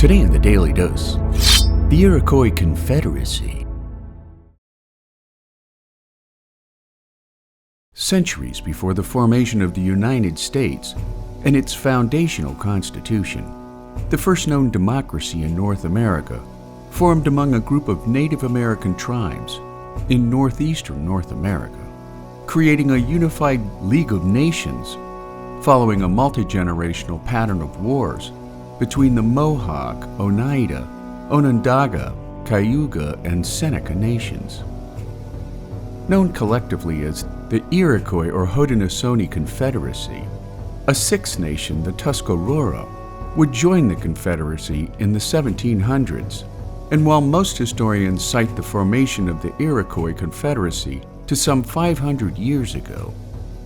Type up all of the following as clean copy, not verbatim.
Today in the Daily Dose, the Iroquois Confederacy. Centuries before the formation of the United States and its foundational constitution, the first known democracy in North America formed among a group of Native American tribes in northeastern North America, creating a unified League of Nations following a multi-generational pattern of wars between the Mohawk, Oneida, Onondaga, Cayuga and Seneca nations. Known collectively as the Iroquois or Haudenosaunee Confederacy, a sixth nation, the Tuscarora, would join the Confederacy in the 1700s, and while most historians cite the formation of the Iroquois Confederacy to some 500 years ago,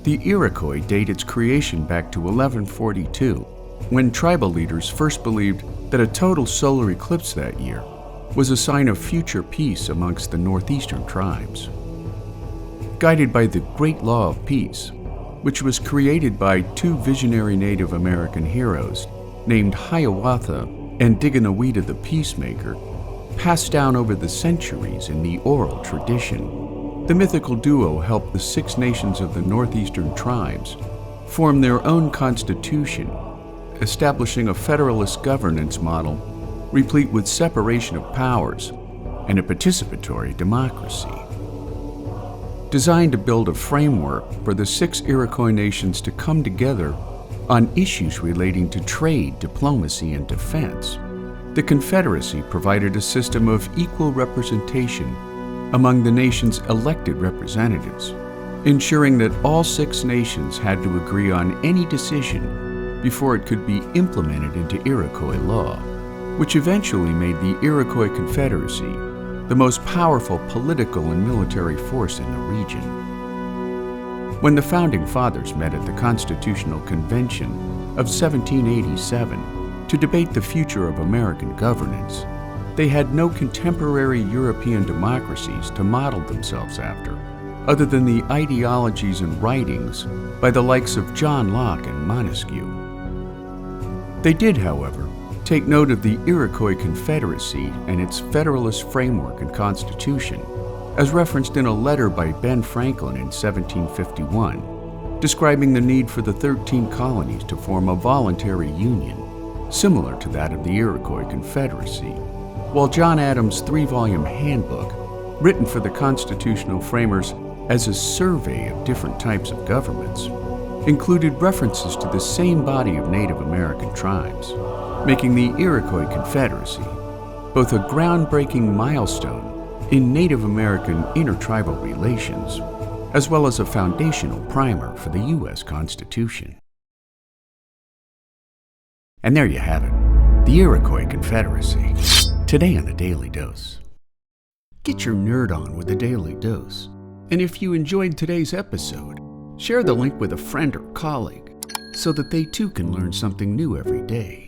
the Iroquois date its creation back to 1142, when tribal leaders first believed that a total solar eclipse that year was a sign of future peace amongst the northeastern tribes. Guided by the Great Law of Peace, which was created by two visionary Native American heroes named Hiawatha and Oneida the Peacemaker, passed down over the centuries in the oral tradition, the mythical duo helped the six nations of the northeastern tribes form their own constitution, establishing a federalist governance model replete with separation of powers and a participatory democracy. Designed to build a framework for the six Iroquois nations to come together on issues relating to trade, diplomacy, and defense, the Confederacy provided a system of equal representation among the nation's elected representatives, ensuring that all six nations had to agree on any decision before it could be implemented into Iroquois law, which eventually made the Iroquois Confederacy the most powerful political and military force in the region. When the Founding Fathers met at the Constitutional Convention of 1787 to debate the future of American governance, they had no contemporary European democracies to model themselves after, other than the ideologies and writings by the likes of John Locke and Montesquieu. They did, however, take note of the Iroquois Confederacy and its Federalist framework and constitution, as referenced in a letter by Ben Franklin in 1751, describing the need for the 13 colonies to form a voluntary union, similar to that of the Iroquois Confederacy, while John Adams' 3-volume handbook, written for the constitutional framers as a survey of different types of governments, included references to the same body of Native American tribes, making the Iroquois Confederacy both a groundbreaking milestone in Native American intertribal relations, as well as a foundational primer for the U.S. Constitution. And there you have it, the Iroquois Confederacy, today on the Daily Dose. Get your nerd on with the Daily Dose, and if you enjoyed today's episode, share the link with a friend or colleague so that they too can learn something new every day.